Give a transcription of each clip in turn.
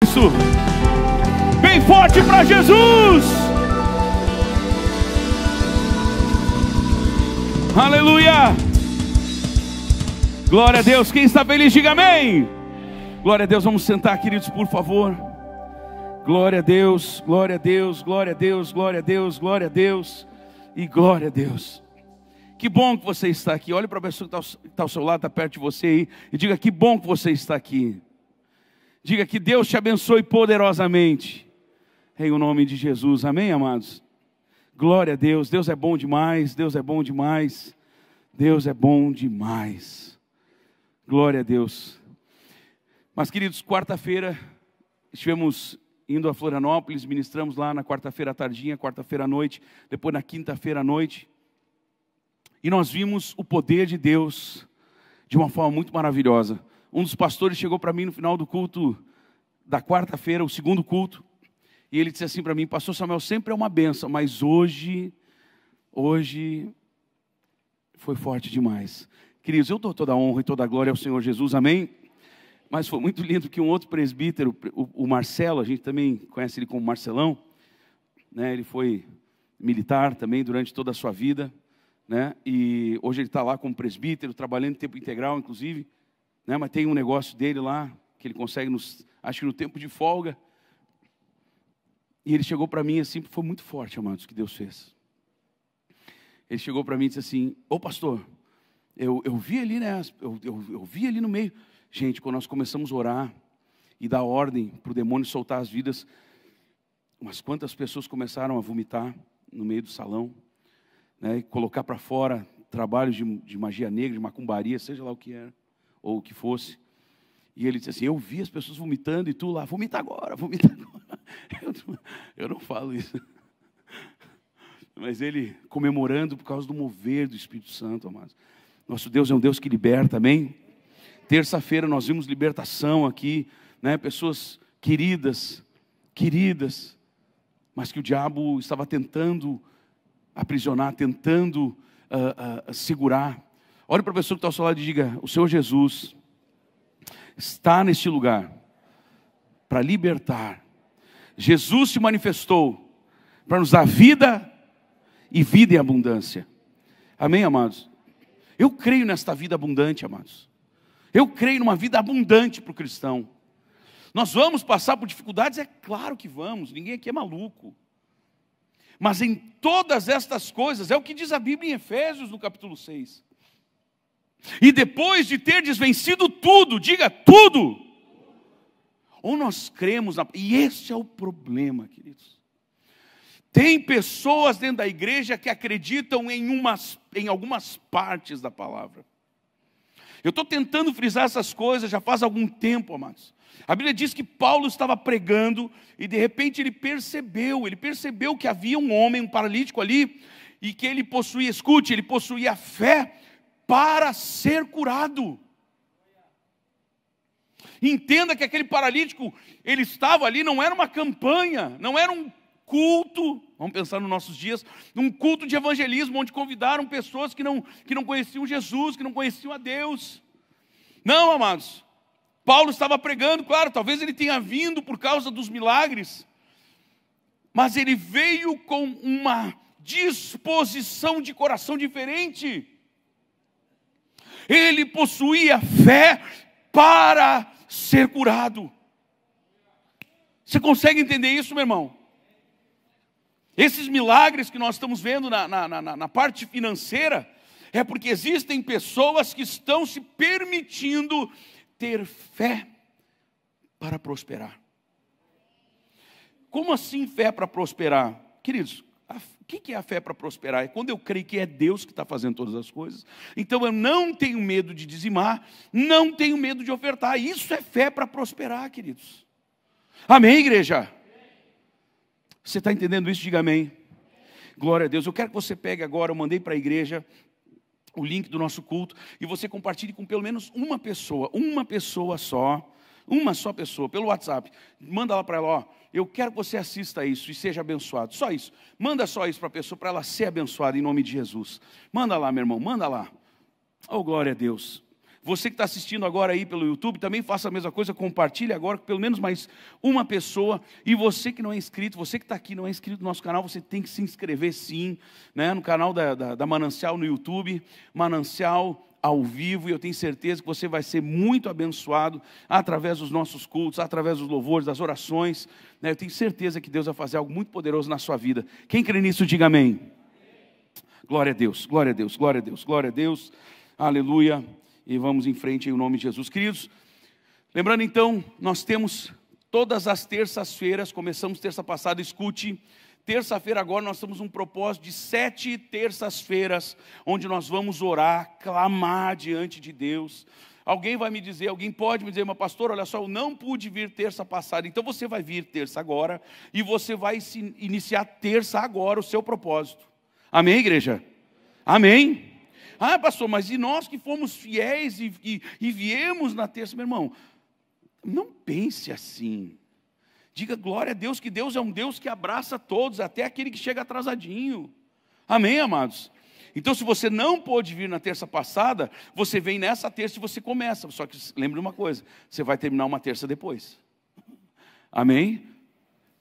isso. Bem forte para Jesus. Aleluia. Glória a Deus. Quem está feliz, diga amém. Glória a Deus. Vamos sentar, queridos, por favor. Glória a Deus, glória a Deus, glória a Deus, glória a Deus, glória a Deus e glória a Deus. Que bom que você está aqui. Olhe para a pessoa que está ao seu lado, está perto de você aí, e diga: que bom que você está aqui. Diga: que Deus te abençoe poderosamente, em o nome de Jesus. Amém, amados? Glória a Deus. Deus é bom demais, Deus é bom demais, Deus é bom demais. Glória a Deus. Mas, queridos, quarta-feira estivemos indo a Florianópolis, ministramos lá na quarta-feira à tardinha, quarta-feira à noite, depois na quinta-feira à noite. E nós vimos o poder de Deus de uma forma muito maravilhosa. Um dos pastores chegou para mim no final do culto da quarta-feira, o segundo culto, e ele disse assim para mim: pastor Samuel, sempre é uma bênção, mas hoje foi forte demais. Queridos, eu dou toda a honra e toda a glória ao Senhor Jesus, amém? Mas foi muito lindo que um outro presbítero, o Marcelo, a gente também conhece ele como Marcelão, né? Ele foi militar também durante toda a sua vida, né? E hoje ele está lá como presbítero, trabalhando em tempo integral, inclusive, né? Mas tem um negócio dele lá, que ele consegue, acho que no tempo de folga. E ele chegou para mim assim, foi muito forte, amados, o que Deus fez. Ele chegou para mim e disse assim: ô pastor, eu vi ali, né? Eu vi ali no meio. Gente, quando nós começamos a orar e dar ordem para o demônio soltar as vidas, umas quantas pessoas começaram a vomitar no meio do salão, né, e colocar para fora trabalhos de magia negra, de macumbaria, seja lá o que era, ou o que fosse. E ele disse assim: eu vi as pessoas vomitando e tu lá, vomita agora, vomita agora. Eu não falo isso. Mas ele comemorando por causa do mover do Espírito Santo, amados. Nosso Deus é um Deus que liberta, amém? Terça-feira nós vimos libertação aqui, né? Pessoas queridas, mas que o diabo estava tentando aprisionar, tentando segurar. Olhe para a pessoa que está ao seu lado e diga: o Senhor Jesus está neste lugar para libertar. Jesus se manifestou para nos dar vida e vida em abundância. Amém, amados? Eu creio nesta vida abundante, amados. Eu creio numa vida abundante para o cristão. Nós vamos passar por dificuldades? É claro que vamos, ninguém aqui é maluco. Mas em todas estas coisas, é o que diz a Bíblia em Efésios, no capítulo 6. E depois de ter desvencido tudo, diga tudo. Ou nós cremos, e este é o problema, queridos. Tem pessoas dentro da igreja que acreditam em algumas partes da palavra. Eu estou tentando frisar essas coisas já faz algum tempo, amados. A Bíblia diz que Paulo estava pregando e de repente ele percebeu que havia um homem, um paralítico ali, e que ele possuía, escute, ele possuía fé para ser curado. Entenda que aquele paralítico, ele estava ali, não era uma campanha, não era um culto, vamos pensar nos nossos dias, um culto de evangelismo, onde convidaram pessoas que não conheciam Jesus, que não conheciam a Deus. Não, amados, Paulo estava pregando, claro, talvez ele tenha vindo por causa dos milagres, mas ele veio com uma disposição de coração diferente. Ele possuía fé para ser curado. Você consegue entender isso, meu irmão? Esses milagres que nós estamos vendo na parte financeira, é porque existem pessoas que estão se permitindo ter fé para prosperar. Como assim fé para prosperar? Queridos, o que é a fé para prosperar? É quando eu creio que é Deus que está fazendo todas as coisas. Então eu não tenho medo de dizimar, não tenho medo de ofertar. Isso é fé para prosperar, queridos. Amém, igreja? Você está entendendo isso? Diga amém. Glória a Deus. Eu quero que você pegue agora, eu mandei para a igreja o link do nosso culto, e você compartilhe com pelo menos uma pessoa só, uma só pessoa, pelo WhatsApp. Manda lá para ela: ó, eu quero que você assista a isso e seja abençoado. Só isso. Manda só isso para a pessoa, para ela ser abençoada em nome de Jesus. Manda lá, meu irmão, manda lá. Oh, glória a Deus. Você que está assistindo agora aí pelo YouTube, também faça a mesma coisa, compartilhe agora com pelo menos mais uma pessoa. E você que não é inscrito, você que está aqui não é inscrito no nosso canal, você tem que se inscrever sim, né, no canal da Manancial no YouTube, Manancial ao vivo, e eu tenho certeza que você vai ser muito abençoado através dos nossos cultos, através dos louvores, das orações, né? Eu tenho certeza que Deus vai fazer algo muito poderoso na sua vida. Quem crê nisso, diga amém. Glória a Deus, glória a Deus, glória a Deus, glória a Deus, aleluia. E vamos em frente em nome de Jesus. Queridos, lembrando então, nós temos todas as terças-feiras, começamos terça passada, escute, terça-feira agora nós temos um propósito de 7 terças-feiras, onde nós vamos orar, clamar diante de Deus. Alguém vai me dizer, alguém pode me dizer, mas pastor, olha só, eu não pude vir terça passada. Então você vai vir terça agora, e você vai iniciar terça agora o seu propósito. Amém, igreja? Amém? Ah, pastor, mas e nós que fomos fiéis e viemos na terça? Meu irmão, não pense assim. Diga glória a Deus, que Deus é um Deus que abraça todos, até aquele que chega atrasadinho. Amém, amados? Então, se você não pôde vir na terça passada, você vem nessa terça e você começa. Só que lembre uma coisa, você vai terminar uma terça depois. Amém?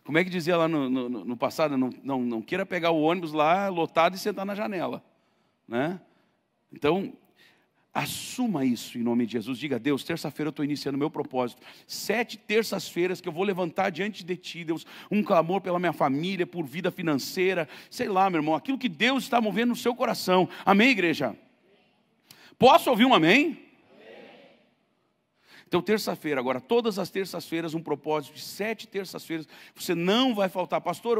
Como é que dizia lá no passado? Não queira pegar o ônibus lá lotado e sentar na janela, né? Então, assuma isso em nome de Jesus. Diga, Deus, terça-feira eu estou iniciando o meu propósito. 7 terças-feiras que eu vou levantar diante de Ti, Deus, um clamor pela minha família, por vida financeira, sei lá, meu irmão, aquilo que Deus está movendo no seu coração. Amém, igreja? Posso ouvir um amém? Então, terça-feira, agora, todas as terças-feiras, um propósito de 7 terças-feiras, você não vai faltar. Pastor,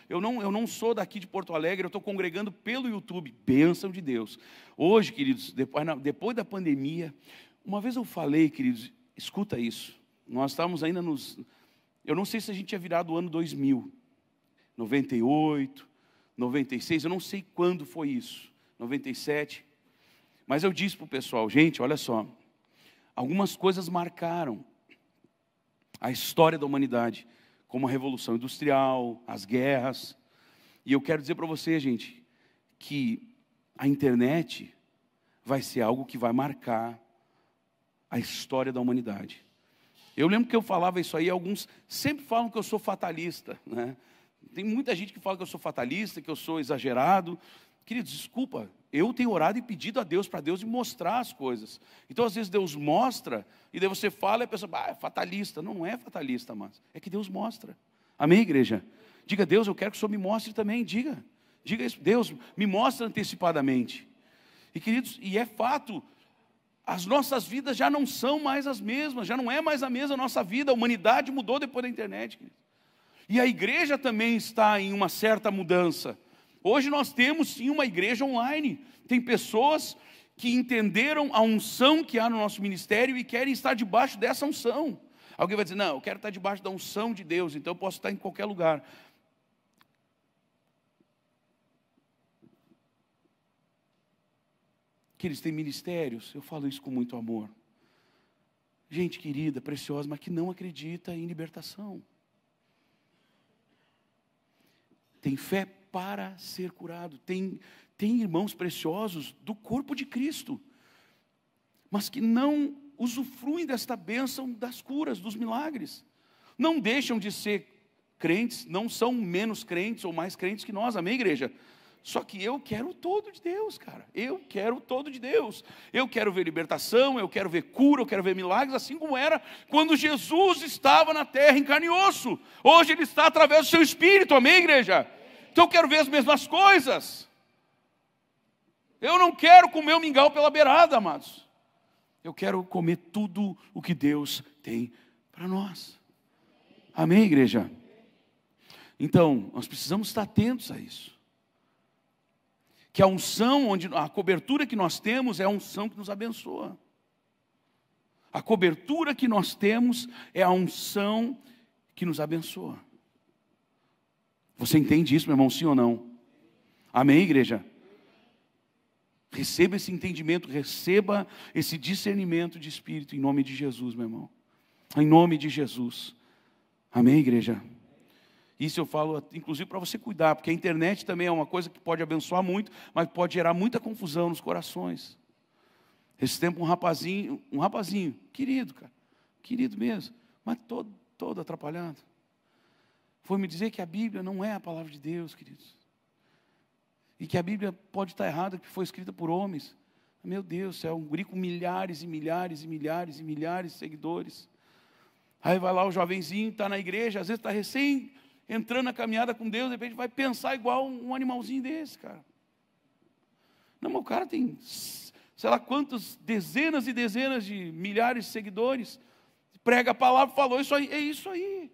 eu não sou daqui de Porto Alegre, eu estou congregando pelo YouTube. Bênção de Deus. Hoje, queridos, depois da pandemia, uma vez eu falei, queridos, escuta isso, nós estávamos ainda eu não sei se a gente tinha virado o ano 2000, 98, 96, eu não sei quando foi isso, 97, mas eu disse para o pessoal, gente, olha só, algumas coisas marcaram a história da humanidade, como a Revolução Industrial, as guerras. E eu quero dizer para você, gente, que a internet vai ser algo que vai marcar a história da humanidade. Eu lembro que eu falava isso aí, alguns sempre falam que eu sou fatalista, né? Tem muita gente que fala que eu sou fatalista, que eu sou exagerado. Queridos, desculpa, eu tenho orado e pedido a Deus, para Deus me mostrar as coisas. Então, às vezes, Deus mostra, e daí você fala e a pessoa, é fatalista. Não é fatalista, mas é que Deus mostra. Amém, igreja? Diga, Deus, eu quero que o Senhor me mostre também, diga isso, Deus, me mostra antecipadamente. E, queridos, e é fato, as nossas vidas já não são mais as mesmas, já não é mais a mesma nossa vida, a humanidade mudou depois da internet, queridos. E a igreja também está em uma certa mudança. Hoje nós temos sim uma igreja online. Tem pessoas que entenderam a unção que há no nosso ministério e querem estar debaixo dessa unção. Alguém vai dizer, não, eu quero estar debaixo da unção de Deus, então eu posso estar em qualquer lugar. Que eles têm ministérios, eu falo isso com muito amor. Gente querida, preciosa, mas que não acredita em libertação. Tem fé para ser curado. Tem irmãos preciosos do corpo de Cristo, mas que não usufruem desta bênção das curas, dos milagres. Não deixam de ser crentes, não são menos crentes ou mais crentes que nós, amém, igreja? Só que eu quero o todo de Deus, cara. Eu quero o todo de Deus. Eu quero ver libertação, eu quero ver cura, eu quero ver milagres, assim como era quando Jesus estava na terra em carne e osso. Hoje Ele está através do seu Espírito, amém, igreja? Então eu quero ver as mesmas coisas. Eu não quero comer o mingau pela beirada, amados. Eu quero comer tudo o que Deus tem para nós. Amém, igreja? Então, nós precisamos estar atentos a isso. Que a unção, a cobertura que nós temos é a unção que nos abençoa. A cobertura que nós temos é a unção que nos abençoa. Você entende isso, meu irmão, sim ou não? Amém, igreja? Receba esse entendimento, receba esse discernimento de espírito em nome de Jesus, meu irmão. Em nome de Jesus. Amém, igreja? Isso eu falo, inclusive, para você cuidar, porque a internet também é uma coisa que pode abençoar muito, mas pode gerar muita confusão nos corações. Esse tempo um rapazinho, querido, cara, querido mesmo, mas todo atrapalhado. Foi me dizer que a Bíblia não é a palavra de Deus, queridos. E que a Bíblia pode estar errada, que foi escrita por homens. Meu Deus do céu, um guri com milhares e milhares e milhares e milhares de seguidores. Aí vai lá o jovenzinho, está na igreja, às vezes está recém entrando na caminhada com Deus, de repente vai pensar igual um animalzinho desse, cara. Não, mas o cara tem, sei lá quantas dezenas e dezenas de milhares de seguidores, prega a palavra, falou isso aí, é isso aí.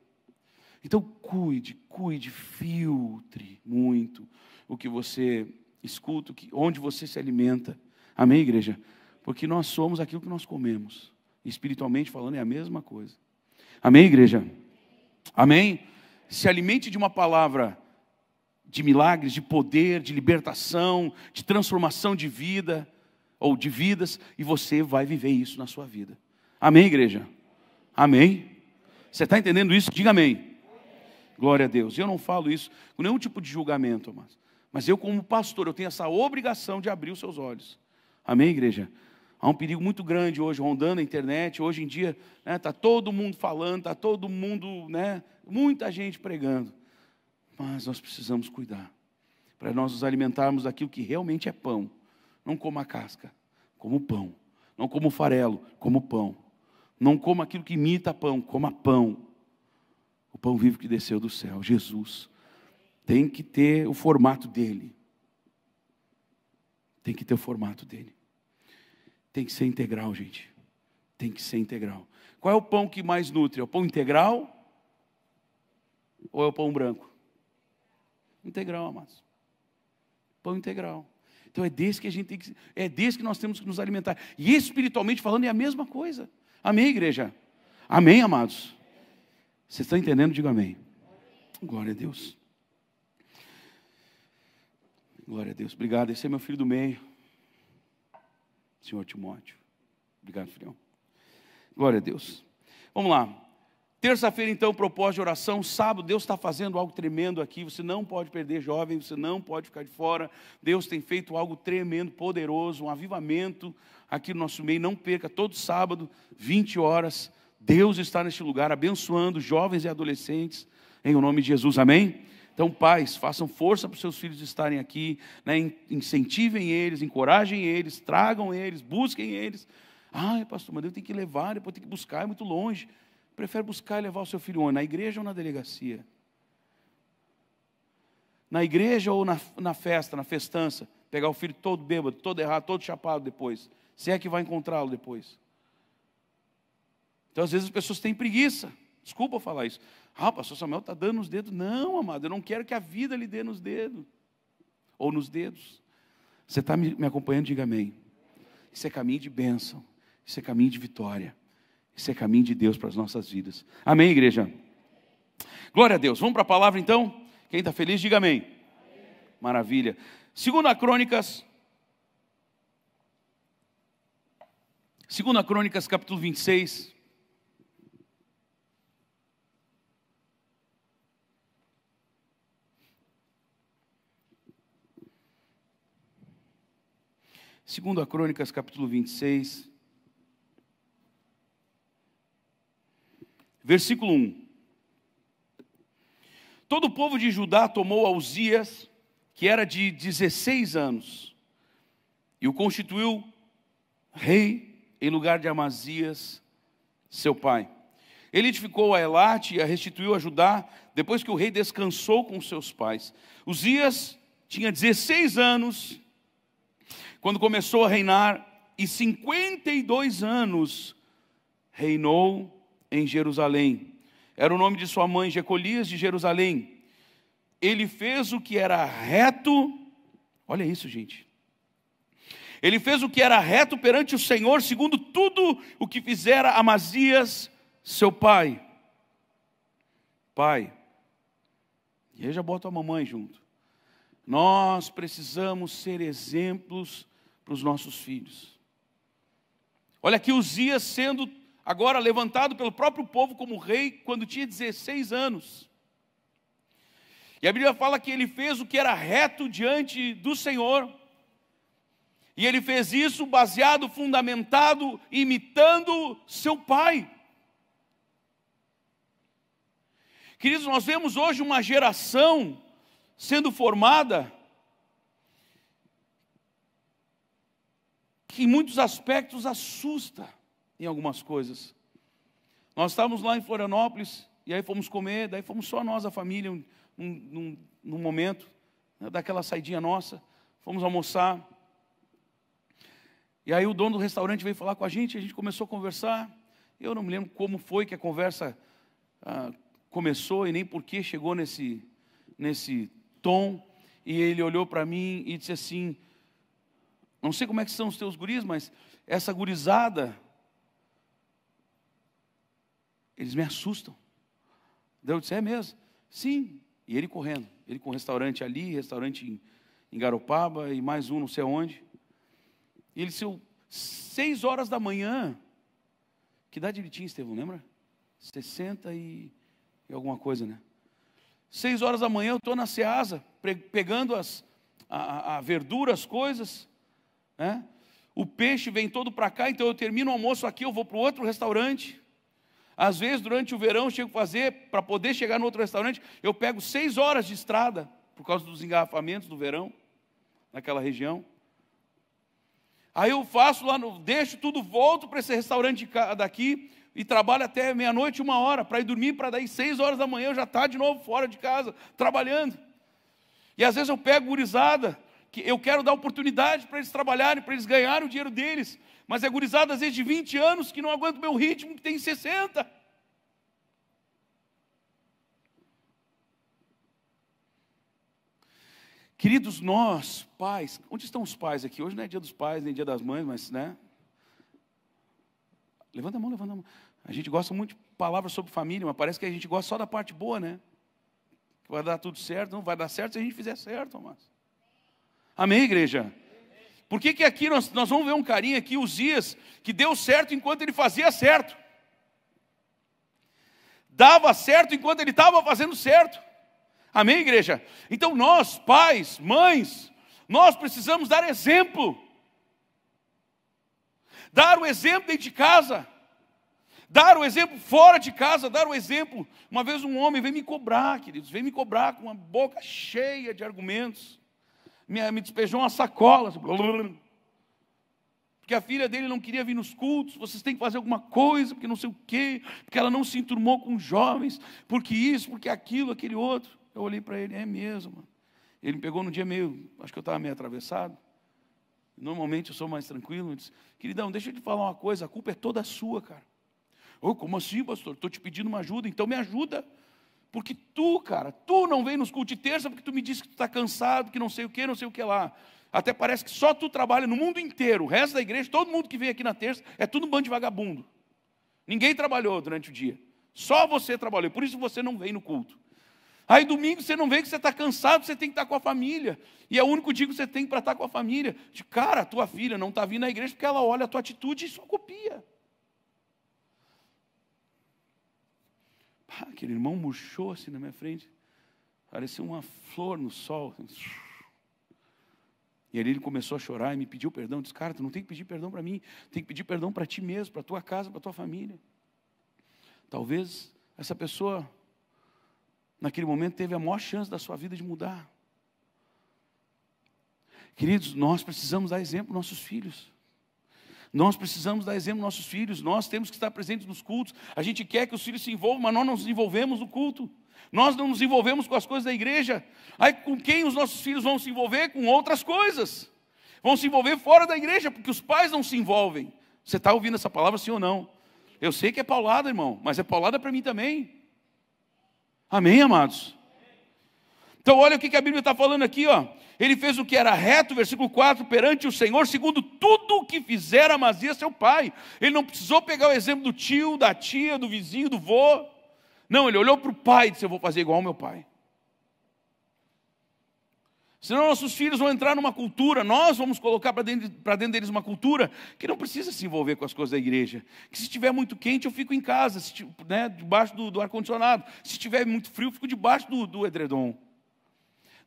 Então cuide, filtre muito o que você escuta, onde você se alimenta. Amém, igreja? Porque nós somos aquilo que nós comemos. Espiritualmente falando é a mesma coisa. Amém, igreja? Amém? Se alimente de uma palavra de milagres, de poder, de libertação, de transformação de vida, ou de vidas, e você vai viver isso na sua vida. Amém, igreja? Amém? Você está entendendo isso? Diga amém. Glória a Deus. Eu não falo isso com nenhum tipo de julgamento, mas eu como pastor, eu tenho essa obrigação de abrir os seus olhos. Amém, igreja? Há um perigo muito grande hoje, rondando a internet. Hoje em dia, está todo mundo falando, está todo mundo, muita gente pregando. Mas nós precisamos cuidar, para nós nos alimentarmos daquilo que realmente é pão. Não como a casca, como pão. Não como farelo, como pão. Não como aquilo que imita pão, como pão. O pão vivo que desceu do céu, Jesus. Tem que ter o formato dele. Tem que ter o formato dele. Tem que ser integral, gente. Tem que ser integral. Qual é o pão que mais nutre? É o pão integral? Ou é o pão branco? Integral, amados. Pão integral. Então é desse que a gente tem que, é desse que nós temos que nos alimentar. E espiritualmente falando é a mesma coisa. Amém, igreja? Amém, amados? Vocês estão entendendo? Diga amém. Glória a Deus. Glória a Deus. Obrigado. Esse é meu filho do meio. Senhor Timóteo. Obrigado, filhão. Glória a Deus. Vamos lá. Terça-feira, então, propósito de oração. Sábado, Deus está fazendo algo tremendo aqui. Você não pode perder, jovem. Você não pode ficar de fora. Deus tem feito algo tremendo, poderoso. Um avivamento aqui no nosso meio. Não perca, todo sábado, 20 horas. Deus está neste lugar, abençoando jovens e adolescentes. Em o nome de Jesus. Amém? Então, pais, façam força para os seus filhos estarem aqui, incentivem eles, encorajem eles, tragam eles, busquem eles. Pastor, mas eu tenho que levar, depois tenho que buscar, é muito longe. Prefere buscar e levar o seu filho onde? Na igreja ou na delegacia? Na igreja ou na festa, na festança? Pegar o filho todo bêbado, todo errado, todo chapado depois. Se é que vai encontrá-lo depois. Então, às vezes as pessoas têm preguiça. Desculpa eu falar isso. Pastor Samuel está dando nos dedos. Não, amado, eu não quero que a vida lhe dê nos dedos. Ou nos dedos. Você está me acompanhando? Diga amém. Isso é caminho de bênção. Isso é caminho de vitória. Isso é caminho de Deus para as nossas vidas. Amém, igreja? Glória a Deus. Vamos para a palavra então? Quem está feliz, diga amém. Maravilha. 2 Crônicas, capítulo 26. Segunda Crônicas, capítulo 26, versículo 1. Todo o povo de Judá tomou a Uzias, que era de 16 anos, e o constituiu rei em lugar de Amazias, seu pai. Ele edificou a Elate e a restituiu a Judá, depois que o rei descansou com seus pais. Uzias tinha 16 anos, quando começou a reinar, e 52 anos reinou em Jerusalém. Era o nome de sua mãe, Jecolias de Jerusalém. Ele fez o que era reto, olha isso, gente. Ele fez o que era reto perante o Senhor, segundo tudo o que fizera Amazias, seu pai. Pai, e aí já bota a mamãe junto. Nós precisamos ser exemplos para os nossos filhos. Olha aqui Uzias sendo agora levantado pelo próprio povo como rei quando tinha 16 anos. E a Bíblia fala que ele fez o que era reto diante do Senhor. E ele fez isso baseado, fundamentado, imitando seu pai. Queridos, nós vemos hoje uma geração sendo formada que em muitos aspectos assusta em algumas coisas. Nós estávamos lá em Florianópolis, e aí fomos comer, daí fomos só nós, a família, num momento, né, daquela saidinha nossa, fomos almoçar. E aí o dono do restaurante veio falar com a gente começou a conversar. Eu não me lembro como foi que a conversa começou e nem por que chegou nesse tom. E ele olhou para mim e disse assim, não sei como é que são os teus guris, mas essa gurizada, eles me assustam. Daí eu disse, é mesmo? Sim. E ele correndo, ele com restaurante ali, restaurante em Garopaba e mais um não sei onde. E ele disse, 6 horas da manhã, que idade ele tinha, Estevão, lembra? 60 e alguma coisa, né? 6 horas da manhã eu estou na Ceasa, pegando a verdura, as coisas, né? O peixe vem todo para cá, então eu termino o almoço aqui, eu vou para o outro restaurante. Às vezes, durante o verão, eu chego a fazer, para poder chegar no outro restaurante, eu pego 6 horas de estrada, por causa dos engarrafamentos do verão, naquela região. Aí eu faço lá, deixo tudo, volto para esse restaurante daqui, e trabalho até meia-noite, 1h, para ir dormir, para daí 6 horas da manhã, eu já estou de novo fora de casa, trabalhando. E às vezes eu pego gurizada, que eu quero dar oportunidade para eles trabalharem, para eles ganharem o dinheiro deles, mas é gurizada às vezes de 20 anos, que não aguenta o meu ritmo, que tem 60. Queridos, nós, pais, onde estão os pais aqui? Hoje não é dia dos pais, nem dia das mães, mas, né? Levanta a mão, levanta a mão. A gente gosta muito de palavras sobre família, mas parece que a gente gosta só da parte boa, né? Que vai dar tudo certo. Não vai dar certo se a gente fizer certo, mas. Amém, igreja? Por que aqui nós vamos ver um carinha aqui, Uzias, que deu certo enquanto ele fazia certo? Dava certo enquanto ele estava fazendo certo. Amém, igreja? Então nós, pais, mães, nós precisamos dar exemplo. Dar o exemplo dentro de casa. Dar o exemplo fora de casa, dar o exemplo. Uma vez um homem veio me cobrar, queridos, veio me cobrar com uma boca cheia de argumentos. Me despejou uma sacola, porque a filha dele não queria vir nos cultos, vocês têm que fazer alguma coisa, porque não sei o quê, porque ela não se enturmou com os jovens, porque isso, porque aquilo, aquele outro. Eu olhei para ele, é mesmo, mano. Ele me pegou num dia meio, acho que eu estava meio atravessado. Normalmente eu sou mais tranquilo. Eu disse, queridão, deixa eu te falar uma coisa, a culpa é toda sua, cara. Oh, como assim, pastor? Estou te pedindo uma ajuda, então me ajuda. Porque tu, cara, tu não vem nos cultos de terça porque tu me disse que tu está cansado, que não sei o que lá. Até parece que só tu trabalha no mundo inteiro. O resto da igreja, todo mundo que vem aqui na terça, é tudo um bando de vagabundo. Ninguém trabalhou durante o dia. Só você trabalhou, por isso você não vem no culto. Aí domingo você não vê que você está cansado, você tem que estar com a família. E é o único dia que você tem para estar com a família. De cara, a tua filha não está vindo à igreja porque ela olha a tua atitude e só copia. Aquele irmão murchou assim na minha frente. Parecia uma flor no sol. E ali ele começou a chorar e me pediu perdão. Disse, cara, tu não tem que pedir perdão para mim. Tem que pedir perdão para ti mesmo, para a tua casa, para a tua família. Talvez essa pessoa, naquele momento, teve a maior chance da sua vida de mudar. Queridos, nós precisamos dar exemplo aos nossos filhos. Nós precisamos dar exemplo aos nossos filhos. Nós temos que estar presentes nos cultos. A gente quer que os filhos se envolvam, mas nós não nos envolvemos no culto. Nós não nos envolvemos com as coisas da igreja. Aí com quem os nossos filhos vão se envolver? Com outras coisas. Vão se envolver fora da igreja, porque os pais não se envolvem. Você está ouvindo essa palavra, sim ou não? Eu sei que é paulada, irmão, mas é paulada para mim também. Amém, amados? Então olha o que a Bíblia está falando aqui, ó. Ele fez o que era reto, versículo 4, perante o Senhor, segundo tudo o que fizera Amazias seu pai. Ele não precisou pegar o exemplo do tio, da tia, do vizinho, do vô. Não, ele olhou para o pai e disse, eu vou fazer igual ao meu pai. Senão nossos filhos vão entrar numa cultura, nós vamos colocar para dentro deles uma cultura que não precisa se envolver com as coisas da igreja. Que se estiver muito quente, eu fico em casa, debaixo do ar-condicionado. Se estiver muito frio, eu fico debaixo do edredom.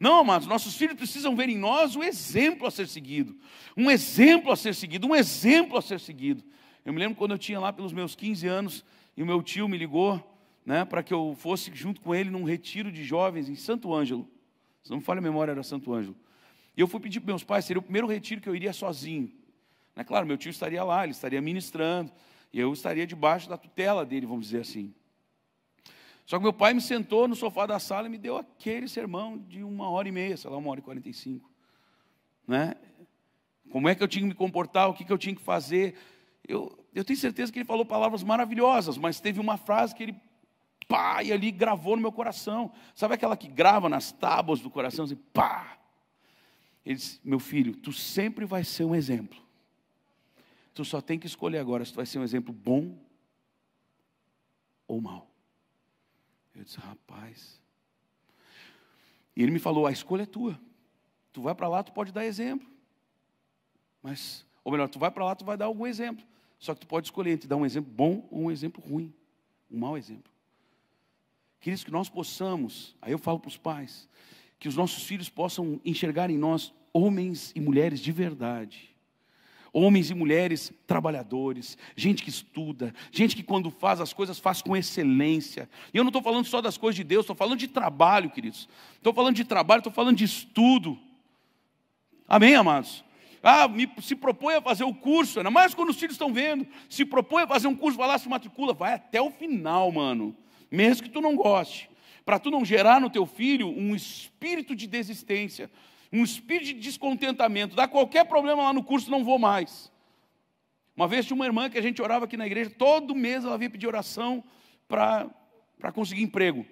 Não, amados, nossos filhos precisam ver em nós o exemplo a ser seguido. Um exemplo a ser seguido, um exemplo a ser seguido. Eu me lembro quando eu tinha lá pelos meus 15 anos, e o meu tio me ligou, né, para que eu fosse junto com ele num retiro de jovens em Santo Ângelo. Se não me falha a memória, era Santo Ângelo. E eu fui pedir para meus pais, seria o primeiro retiro que eu iria sozinho. Né, claro, meu tio estaria lá, ele estaria ministrando, e eu estaria debaixo da tutela dele, vamos dizer assim. Só que meu pai me sentou no sofá da sala e me deu aquele sermão de 1h30, sei lá, 1h45. Né? Como é que eu tinha que me comportar, o que eu tinha que fazer. Eu tenho certeza que ele falou palavras maravilhosas, mas teve uma frase que ele, pá, e ali gravou no meu coração. Sabe aquela que grava nas tábuas do coração, assim, pá. Ele disse, meu filho, tu sempre vai ser um exemplo. Tu só tem que escolher agora se tu vai ser um exemplo bom ou mau. Eu disse, rapaz. E ele me falou, a escolha é tua. Tu vai para lá, tu pode dar exemplo. Mas, ou melhor, tu vai para lá, tu vai dar algum exemplo. Só que tu pode escolher entre dar um exemplo bom ou um exemplo ruim. Um mau exemplo. Queridos, que nós possamos, aí eu falo para os pais, que os nossos filhos possam enxergar em nós homens e mulheres de verdade. Homens e mulheres trabalhadores, gente que estuda, gente que quando faz as coisas faz com excelência. E eu não estou falando só das coisas de Deus, estou falando de trabalho, queridos. Estou falando de trabalho, estou falando de estudo. Amém, amados? Se propõe a fazer o curso, ainda mais quando os filhos estão vendo. Se propõe a fazer um curso, vai lá, se matricula, vai até o final, mano. Mesmo que tu não goste. Para tu não gerar no teu filho um espírito de desistência. Um espírito de descontentamento. Dá qualquer problema lá no curso, não vou mais. Uma vez tinha uma irmã que a gente orava aqui na igreja, todo mês ela vinha pedir oração para conseguir emprego.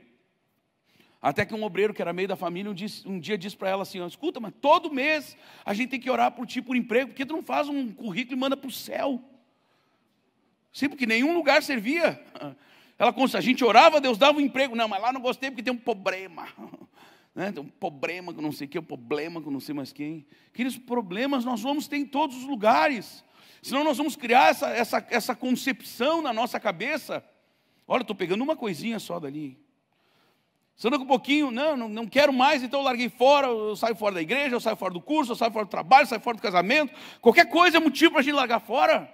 Até que um obreiro que era meio da família um dia disse para ela assim, escuta, mas todo mês a gente tem que orar por ti por emprego, porque tu não faz um currículo e manda para o céu. Sim, porque nenhum lugar servia. A gente orava, Deus dava um emprego. Não, mas lá não gostei porque tem um problema. Né? Tem um problema com não sei quem, um problema com não sei mais quem. Aqueles problemas nós vamos ter em todos os lugares. Senão nós vamos criar essa concepção na nossa cabeça. Olha, estou pegando uma coisinha só dali. Só daqui um pouquinho, não quero mais, então eu larguei fora, eu saio fora da igreja, eu saio fora do curso, eu saio fora do trabalho, eu saio fora do casamento. Qualquer coisa é motivo para a gente largar fora.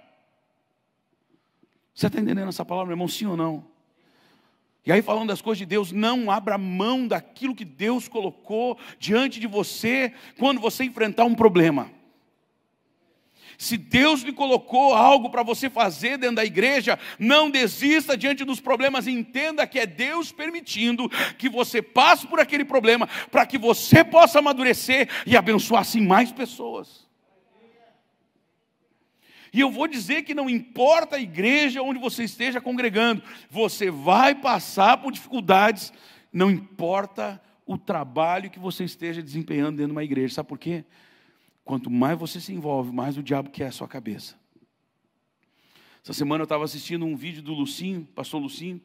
Você está entendendo essa palavra, irmão, sim ou não? E aí falando das coisas de Deus, não abra mão daquilo que Deus colocou diante de você quando você enfrentar um problema. Se Deus lhe colocou algo para você fazer dentro da igreja, não desista diante dos problemas, entenda que é Deus permitindo que você passe por aquele problema, para que você possa amadurecer e abençoar assim mais pessoas. E eu vou dizer que não importa a igreja onde você esteja congregando, você vai passar por dificuldades, não importa o trabalho que você esteja desempenhando dentro de uma igreja. Sabe por quê? Quanto mais você se envolve, mais o diabo quer a sua cabeça. Essa semana eu estava assistindo um vídeo do Lucinho, pastor Lucinho,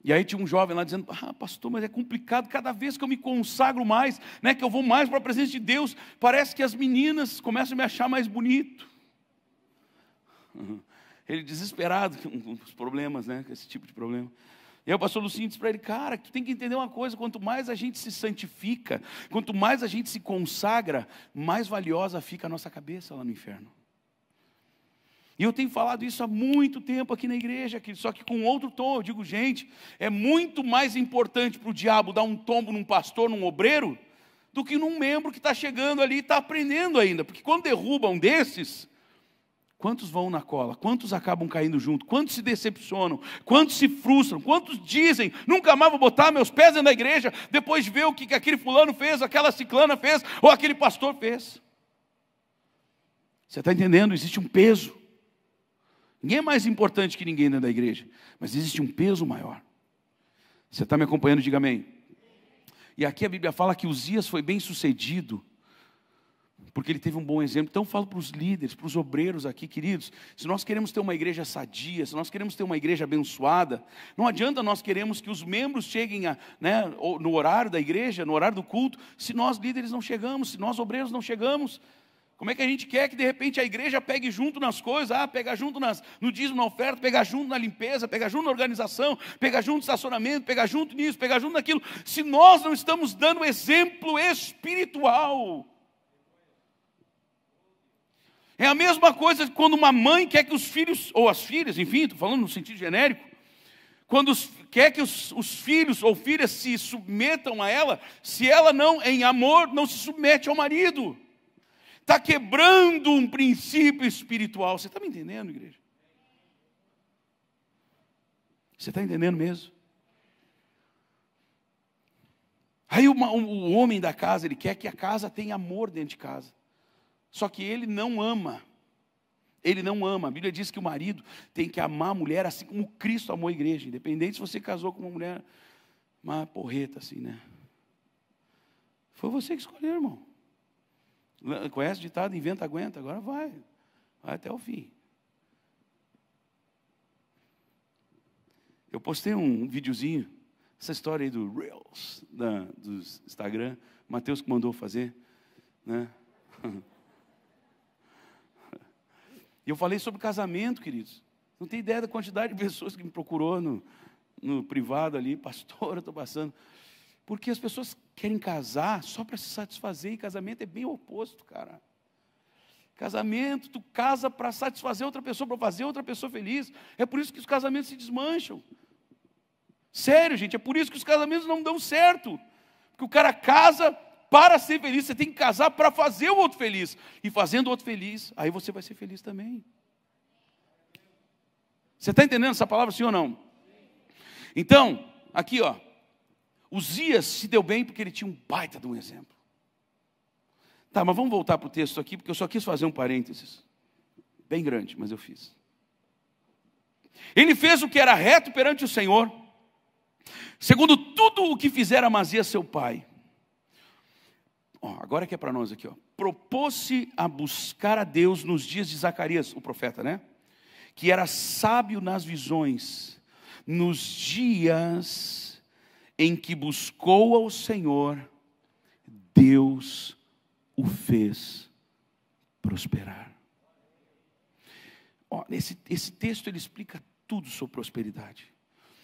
e aí tinha um jovem lá dizendo, pastor, mas é complicado, cada vez que eu me consagro mais, né, que eu vou mais para a presença de Deus, parece que as meninas começam a me achar mais bonito. Ele desesperado com os problemas, né, com esse tipo de problema. E aí o pastor Lucinho disse para ele, cara, tu tem que entender uma coisa, quanto mais a gente se santifica, quanto mais a gente se consagra, mais valiosa fica a nossa cabeça lá no inferno. E eu tenho falado isso há muito tempo aqui na igreja, só que com outro tom. Eu digo, gente, é muito mais importante para o diabo dar um tombo num pastor, num obreiro, do que num membro que está chegando ali e está aprendendo ainda. Porque quando derruba um desses, quantos vão na cola? Quantos acabam caindo junto? Quantos se decepcionam? Quantos se frustram? Quantos dizem, nunca mais vou botar meus pés dentro da igreja, depois de ver o que aquele fulano fez, aquela ciclana fez, ou aquele pastor fez? Você está entendendo? Existe um peso. Ninguém é mais importante que ninguém dentro da igreja, mas existe um peso maior. Você está me acompanhando? Diga amém. E aqui a Bíblia fala que Uzias foi bem sucedido, porque ele teve um bom exemplo. Então eu falo para os líderes, para os obreiros aqui, queridos, se nós queremos ter uma igreja sadia, se nós queremos ter uma igreja abençoada, não adianta nós queremos que os membros cheguem no horário da igreja, no horário do culto, se nós líderes não chegamos, se nós obreiros não chegamos. Como é que a gente quer que de repente a igreja pegue junto nas coisas, pega junto no dízimo, na oferta, pega junto na limpeza, pega junto na organização, pega junto no estacionamento, pega junto nisso, pega junto naquilo, se nós não estamos dando exemplo espiritual? É a mesma coisa quando uma mãe quer que os filhos, ou as filhas, enfim, estou falando no sentido genérico, quando quer que os filhos ou filhas se submetam a ela, se ela não, em amor, não se submete ao marido. Está quebrando um princípio espiritual. Você está me entendendo, igreja? Você está entendendo mesmo? Aí o homem da casa, ele quer que a casa tenha amor dentro de casa. Só que ele não ama. Ele não ama. A Bíblia diz que o marido tem que amar a mulher assim como Cristo amou a igreja. Independente se você casou com uma mulher, uma porreta assim, né? Foi você que escolheu, irmão. Conhece o ditado, inventa, aguenta, agora vai até o fim. Eu postei um videozinho, essa história aí do Reels, do Instagram, Mateus que mandou fazer, né? E eu falei sobre casamento, queridos. Não tem ideia da quantidade de pessoas que me procurou no privado ali, pastor, eu estou passando. Porque as pessoas querem casar só para se satisfazer, e casamento é bem o oposto, cara. Casamento, tu casa para satisfazer outra pessoa, para fazer outra pessoa feliz. É por isso que os casamentos se desmancham. Sério, gente, é por isso que os casamentos não dão certo. Porque o cara casa para ser feliz, você tem que casar para fazer o outro feliz. E fazendo o outro feliz, aí você vai ser feliz também. Você está entendendo essa palavra, sim ou não? Então, aqui ó, Uzias se deu bem porque ele tinha um baita de um exemplo. Tá, mas vamos voltar para o texto aqui, porque eu só quis fazer um parênteses. Bem grande, mas eu fiz. Ele fez o que era reto perante o Senhor, segundo tudo o que fizera Amazias seu pai. Agora que é para nós aqui, propôs-se a buscar a Deus nos dias de Zacarias, o profeta, né? Que era sábio nas visões, nos dias em que buscou ao Senhor, Deus o fez prosperar. Esse texto ele explica tudo sobre prosperidade.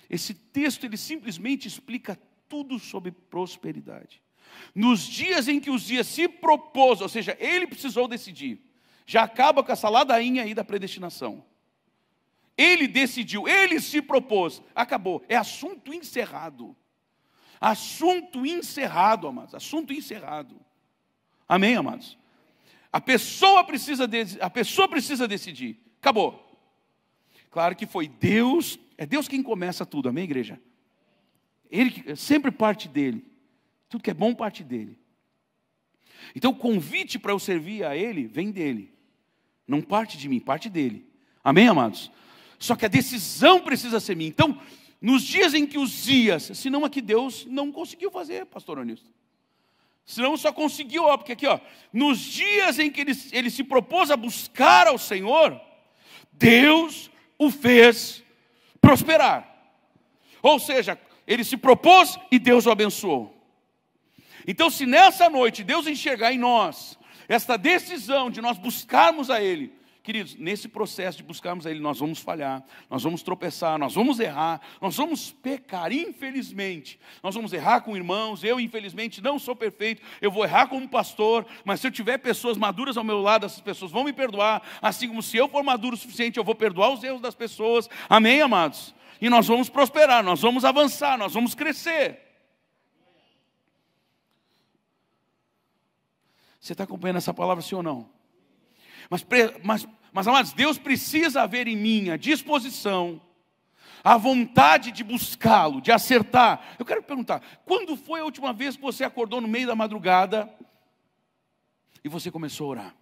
Esse texto ele simplesmente explica tudo sobre prosperidade. Nos dias em que Uzias se propôs, ou seja, ele precisou decidir, já acaba com essa ladainha aí da predestinação. Ele decidiu, ele se propôs, acabou, é assunto encerrado. Assunto encerrado, amados, assunto encerrado. Amém, amados? A pessoa precisa decidir, acabou. Claro que foi Deus, é Deus quem começa tudo, amém, igreja? Ele sempre parte dele. Tudo que é bom parte dele. Então o convite para eu servir a ele vem dele. Não parte de mim, parte dele. Amém, amados? Só que a decisão precisa ser minha. Então, nos dias em que Uzias, senão aqui Deus não conseguiu fazer, pastor Onisto. Senão só conseguiu, porque aqui, nos dias em que ele se propôs a buscar ao Senhor, Deus o fez prosperar. Ou seja, ele se propôs e Deus o abençoou. Então, se nessa noite Deus enxergar em nós esta decisão de nós buscarmos a Ele, queridos, nesse processo de buscarmos a Ele, nós vamos falhar, nós vamos tropeçar, nós vamos errar, nós vamos pecar, infelizmente. Nós vamos errar com irmãos, eu infelizmente não sou perfeito, eu vou errar como pastor, mas se eu tiver pessoas maduras ao meu lado, essas pessoas vão me perdoar, assim como se eu for maduro o suficiente, eu vou perdoar os erros das pessoas. Amém, amados? E nós vamos prosperar, nós vamos avançar, nós vamos crescer. Você está acompanhando essa palavra, sim ou não? Mas, amados, Deus precisa haver em mim a disposição, a vontade de buscá-lo, de acertar. Eu quero perguntar, quando foi a última vez que você acordou no meio da madrugada e você começou a orar?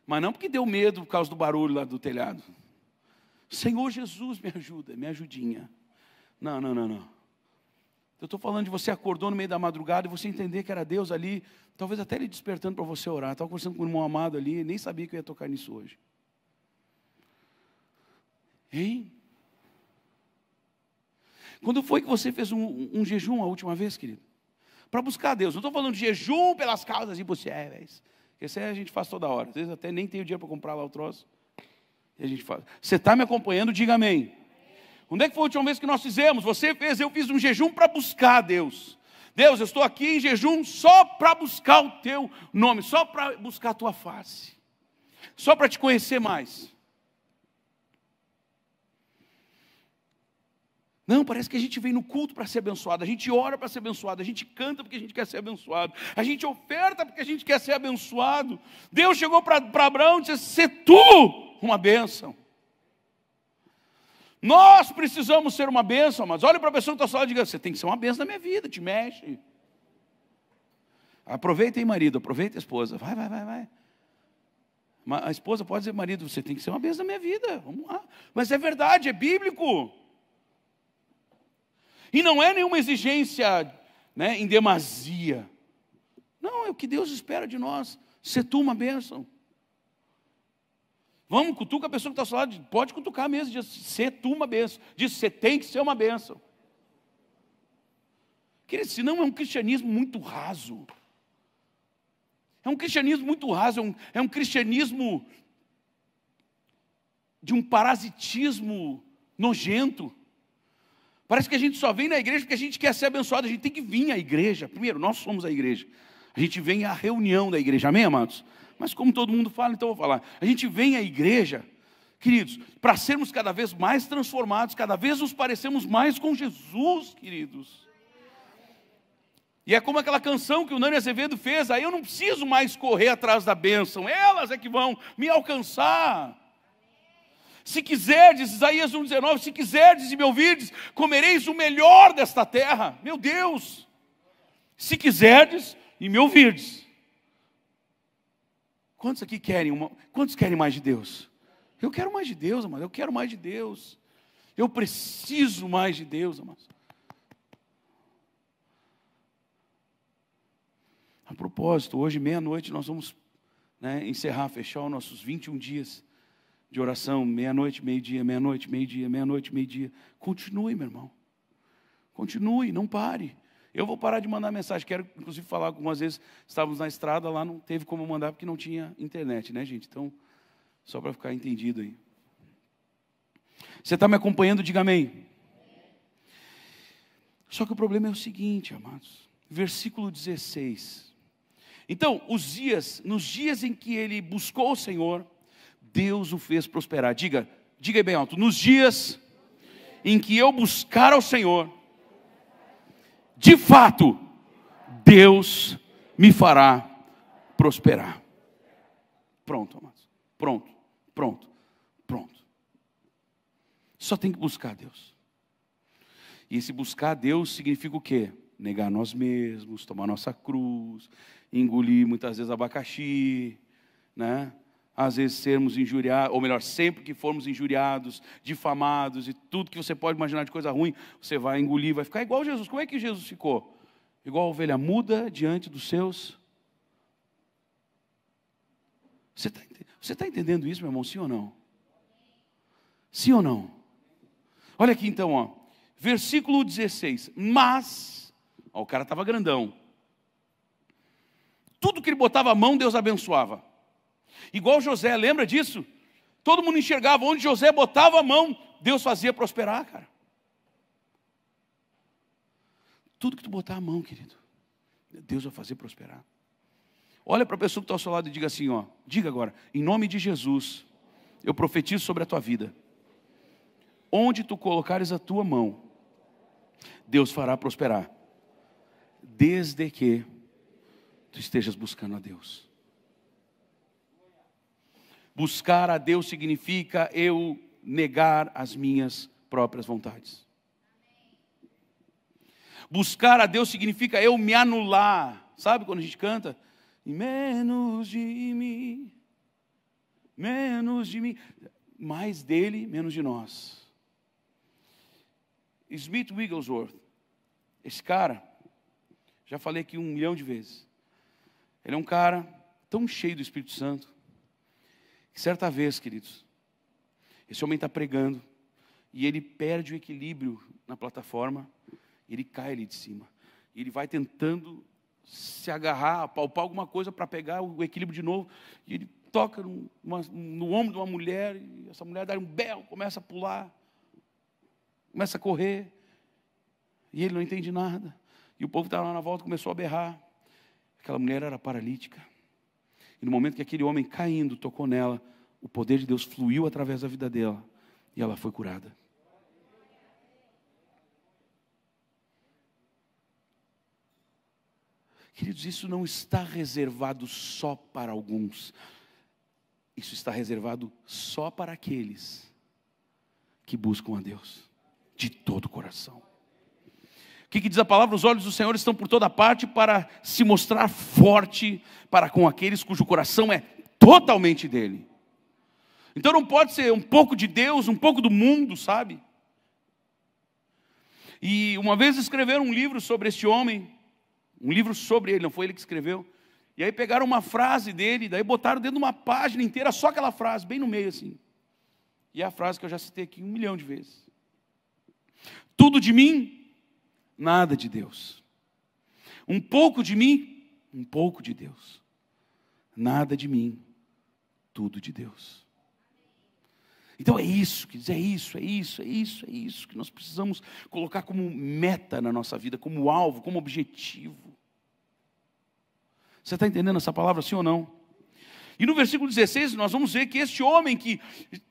Mas não porque deu medo por causa do barulho lá do telhado. Senhor Jesus, me ajuda, me ajudinha. Não. Eu estou falando de você acordou no meio da madrugada e você entender que era Deus ali, talvez até Ele despertando para você orar. Estava conversando com o irmão amado ali, nem sabia que eu ia tocar nisso hoje. Hein? Quando foi que você fez um jejum a última vez, querido? Para buscar Deus. Não estou falando de jejum pelas causas impossíveis. Esse aí a gente faz toda hora. Às vezes até nem tenho dinheiro para comprar lá o troço. E a gente faz. Você está me acompanhando? Diga amém. Onde é que foi a última vez que nós fizemos? Você fez, eu fiz um jejum para buscar Deus. Deus, eu estou aqui em jejum só para buscar o teu nome, só para buscar a tua face, só para te conhecer mais. Não, parece que a gente vem no culto para ser abençoado, a gente ora para ser abençoado, a gente canta porque a gente quer ser abençoado, a gente oferta porque a gente quer ser abençoado. Deus chegou para Abraão e disse: "Se tu uma bênção". Nós precisamos ser uma bênção, mas olha para a pessoa que está ao lado e diga: "Você tem que ser uma bênção na minha vida, te mexe". Aproveita aí, marido, aproveita a esposa, vai. A esposa pode dizer: "Marido, você tem que ser uma bênção na minha vida, vamos lá". Mas é verdade, é bíblico. E não é nenhuma exigência, né, em demasia. Não, é o que Deus espera de nós. Ser tu uma bênção. Vamos, cutuca a pessoa que está ao lado, pode cutucar mesmo, diz: "Ser tu uma bênção". Diz: "Você tem que ser uma bênção". Querido, senão é um cristianismo muito raso. É um cristianismo muito raso, é um cristianismo de um parasitismo nojento. Parece que a gente só vem na igreja porque a gente quer ser abençoado. A gente tem que vir à igreja. Primeiro, nós somos a igreja. A gente vem à reunião da igreja. Amém, amados? Mas como todo mundo fala, então eu vou falar. A gente vem à igreja, queridos, para sermos cada vez mais transformados, cada vez nos parecemos mais com Jesus, queridos. E é como aquela canção que o Nani Azevedo fez: "Aí eu não preciso mais correr atrás da bênção, elas é que vão me alcançar. Se quiserdes", Isaías 1,19, "se quiserdes e me ouvirdes, comereis o melhor desta terra". Meu Deus! Se quiserdes e me ouvirdes. Quantos aqui quantos querem mais de Deus? Eu quero mais de Deus, amado. Eu quero mais de Deus. Eu preciso mais de Deus, amados. A propósito, hoje, meia-noite, nós vamos, encerrar, fechar os nossos 21 dias de oração. Meia-noite, meio-dia, meia-noite, meio-dia, meia-noite, meio-dia. Continue, meu irmão. Continue, não pare. Eu vou parar de mandar mensagem. Quero, inclusive, falar algumas vezes. Estávamos na estrada, lá não teve como mandar porque não tinha internet, né, gente? Então, só para ficar entendido aí. Você está me acompanhando? Diga amém. Só que o problema é o seguinte, amados. Versículo 16. Então, nos dias em que ele buscou o Senhor, Deus o fez prosperar. Diga aí bem alto: nos dias em que eu buscar ao Senhor, de fato, Deus me fará prosperar. Pronto, amados. Pronto. Só tem que buscar a Deus. E esse buscar a Deus significa o quê? Negar nós mesmos, tomar nossa cruz, engolir muitas vezes abacaxi, né? Às vezes sermos injuriados, ou melhor, sempre que formos injuriados, difamados e tudo que você pode imaginar de coisa ruim, você vai engolir, vai ficar igual Jesus. Como é que Jesus ficou? Igual a ovelha muda diante dos seus... Você está entendendo isso, meu irmão? Sim ou não? Sim ou não? Olha aqui então, ó. Versículo 16. Mas, ó, o cara estava grandão. Tudo que ele botava a mão, Deus abençoava. Igual José, lembra disso? Todo mundo enxergava onde José botava a mão, Deus fazia prosperar, cara. Tudo que tu botar a mão, querido, Deus vai fazer prosperar. Olha para a pessoa que está ao seu lado e diga assim, ó. Diga agora: em nome de Jesus, eu profetizo sobre a tua vida. Onde tu colocares a tua mão, Deus fará prosperar. Desde que tu estejas buscando a Deus. Buscar a Deus significa eu negar as minhas próprias vontades. Buscar a Deus significa eu me anular. Sabe quando a gente canta? Menos de mim, mais dele, menos de nós. Smith Wigglesworth, esse cara, já falei aqui 1 milhão de vezes. Ele é um cara tão cheio do Espírito Santo, que certa vez, queridos, esse homem está pregando, e ele perde o equilíbrio na plataforma, ele cai ali de cima. E ele vai tentando se agarrar, apalpar alguma coisa para pegar o equilíbrio de novo. E ele toca no ombro de uma mulher, e essa mulher dá um berro, começa a pular, começa a correr. E ele não entende nada. E o povo que estava lá na volta começou a berrar. Aquela mulher era paralítica. E no momento que aquele homem caindo tocou nela, o poder de Deus fluiu através da vida dela. E ela foi curada. Queridos, isso não está reservado só para alguns. Isso está reservado só para aqueles que buscam a Deus de todo o coração. O que diz a palavra? Os olhos do Senhor estão por toda parte para se mostrar forte para com aqueles cujo coração é totalmente dele. Então não pode ser um pouco de Deus, um pouco do mundo, sabe? E uma vez escreveram um livro sobre este homem, um livro sobre ele, não foi ele que escreveu. E aí pegaram uma frase dele, daí botaram dentro de uma página inteira, só aquela frase, bem no meio assim. E é a frase que eu já citei aqui 1 milhão de vezes. Tudo de mim, nada de Deus. Um pouco de mim, um pouco de Deus. Nada de mim, tudo de Deus. Então é isso, quer dizer, é isso que nós precisamos colocar como meta na nossa vida, como alvo, como objetivo. Você está entendendo essa palavra, sim ou não? E no versículo 16 nós vamos ver que este homem que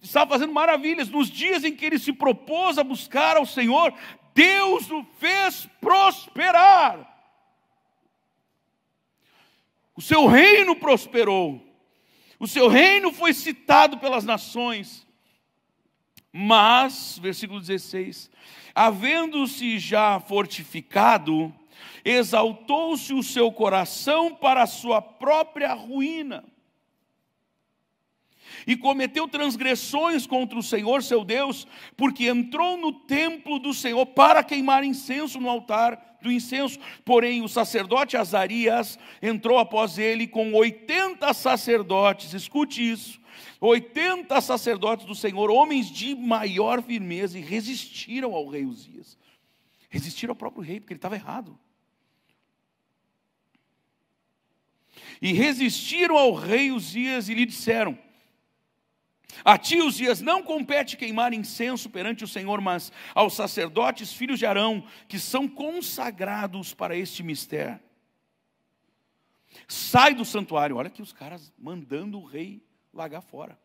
estava fazendo maravilhas, nos dias em que ele se propôs a buscar ao Senhor, Deus o fez prosperar. O seu reino prosperou. O seu reino foi citado pelas nações. Mas, versículo 16, havendo-se já fortificado, exaltou-se o seu coração para a sua própria ruína. E cometeu transgressões contra o Senhor seu Deus, porque entrou no templo do Senhor para queimar incenso no altar do incenso. Porém, o sacerdote Azarias entrou após ele com 80 sacerdotes, escute isso, 80 sacerdotes do Senhor, homens de maior firmeza, e resistiram ao rei Uzias. Resistiram ao próprio rei, porque ele estava errado. E resistiram ao rei Uzias e lhe disseram: a ti, Uzias, não compete queimar incenso perante o Senhor, mas aos sacerdotes, filhos de Arão, que são consagrados para este mistério. Sai do santuário. Olha aqui os caras mandando o rei largar fora.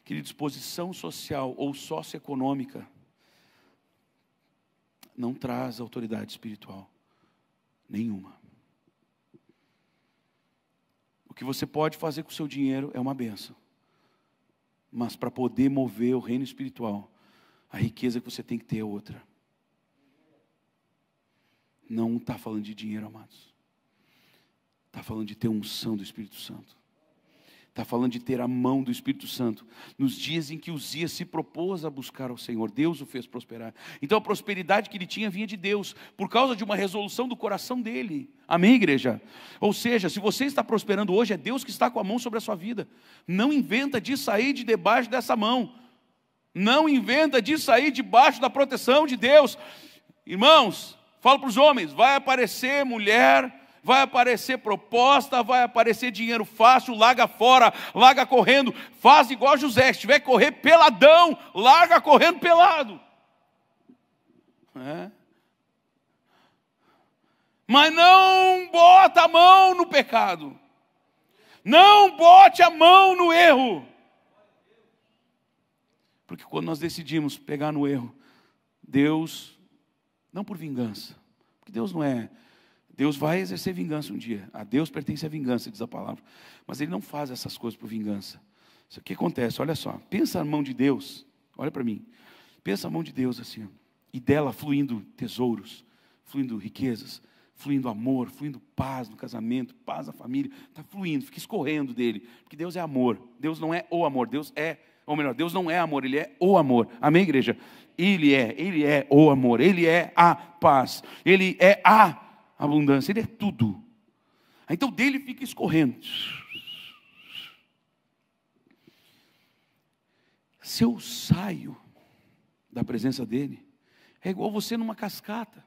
Queridos, posição social ou socioeconômica não traz autoridade espiritual nenhuma. O que você pode fazer com o seu dinheiro é uma bênção. Mas para poder mover o reino espiritual, a riqueza que você tem que ter é outra. Não está falando de dinheiro, amados. Está falando de ter unção do Espírito Santo. Está falando de ter a mão do Espírito Santo. Nos dias em que Uzias se propôs a buscar ao Senhor, Deus o fez prosperar. Então a prosperidade que ele tinha vinha de Deus, por causa de uma resolução do coração dele. Amém, igreja? Ou seja, se você está prosperando hoje, é Deus que está com a mão sobre a sua vida. Não inventa de sair de debaixo dessa mão. Não inventa de sair debaixo da proteção de Deus. Irmãos, falo para os homens, vai aparecer mulher, vai aparecer proposta, vai aparecer dinheiro fácil, larga fora, larga correndo, faz igual José, se tiver que correr peladão, larga correndo pelado. Mas não bota a mão no pecado, não bote a mão no erro, porque quando nós decidimos pegar no erro, Deus, não por vingança, porque Deus não é, Deus vai exercer vingança um dia. A Deus pertence a vingança, diz a palavra. Mas Ele não faz essas coisas por vingança. Isso que acontece, olha só. Pensa a mão de Deus, olha para mim. Pensa a mão de Deus assim. E dela fluindo tesouros, fluindo riquezas, fluindo amor, fluindo paz no casamento, paz na família. Está fluindo, fica escorrendo dele. Porque Deus é amor. Deus não é o amor, Deus é, ou melhor, Deus não é amor, Ele é o amor. Amém, igreja? Ele é o amor, Ele é a paz, Ele é a abundância, Ele é tudo. Então dele fica escorrendo. Se eu saio da presença dele, É igual você numa cascata,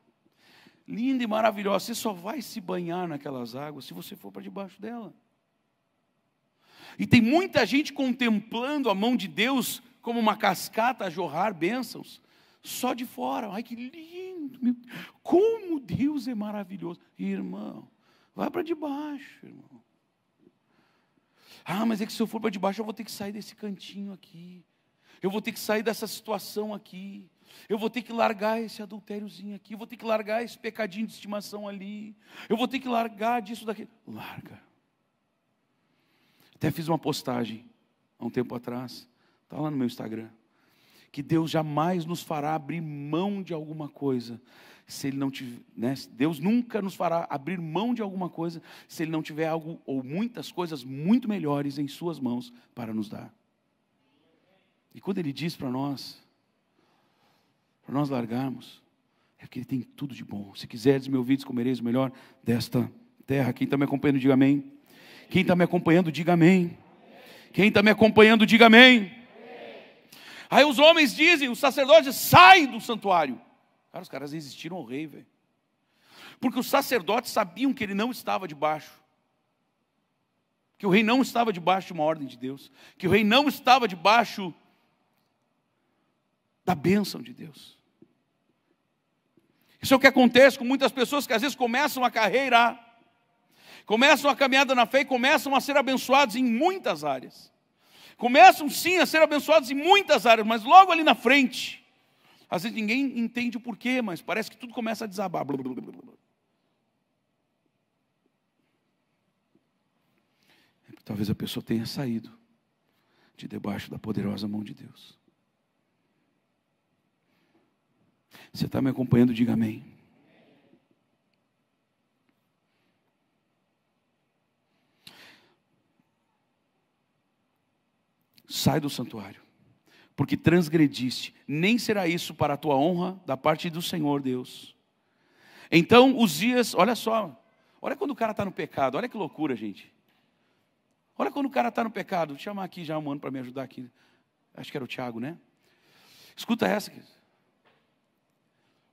linda e maravilhosa. Você só vai se banhar naquelas águas se você for para debaixo dela. E tem muita gente contemplando a mão de Deus como uma cascata a jorrar bênçãos, só de fora. Ai, que lindo, como Deus é maravilhoso. Irmão, vai para debaixo, irmão. Ah, mas é que se eu for para debaixo eu vou ter que sair desse cantinho aqui. Eu vou ter que sair dessa situação aqui. Eu vou ter que largar esse adultériozinho aqui. Eu vou ter que largar esse pecadinho de estimação ali. Eu vou ter que largar disso daqui. Larga. Até fiz uma postagem há um tempo atrás. Está lá no meu Instagram. Que Deus jamais nos fará abrir mão de alguma coisa se Ele não tiver, né? Deus nunca nos fará abrir mão de alguma coisa se Ele não tiver algo ou muitas coisas muito melhores em suas mãos para nos dar. E quando Ele diz para nós largarmos, é porque Ele tem tudo de bom. Se quiseres me ouvires, comereis o melhor desta terra. Quem está me acompanhando, diga amém. Quem está me acompanhando, diga amém. Quem está me acompanhando, diga amém. Aí os homens dizem, os sacerdotes, sai do santuário. Cara, os caras resistiram ao rei, velho. Porque os sacerdotes sabiam que ele não estava debaixo. Que o rei não estava debaixo de uma ordem de Deus. Que o rei não estava debaixo da bênção de Deus. Isso é o que acontece com muitas pessoas que às vezes começam a carreira, começam a caminhada na fé e começam a ser abençoados em muitas áreas. Começam sim a ser abençoados em muitas áreas, mas logo ali na frente, às vezes ninguém entende o porquê, mas parece que tudo começa a desabar. Talvez a pessoa tenha saído de debaixo da poderosa mão de Deus. Você está me acompanhando, diga amém. Sai do santuário, porque transgrediste, nem será isso para a tua honra da parte do Senhor Deus. Então Uzias, olha só, olha quando o cara está no pecado, olha que loucura, gente. Olha quando o cara está no pecado, vou chamar aqui já um mano para me ajudar aqui, acho que era o Tiago, né? Escuta essa,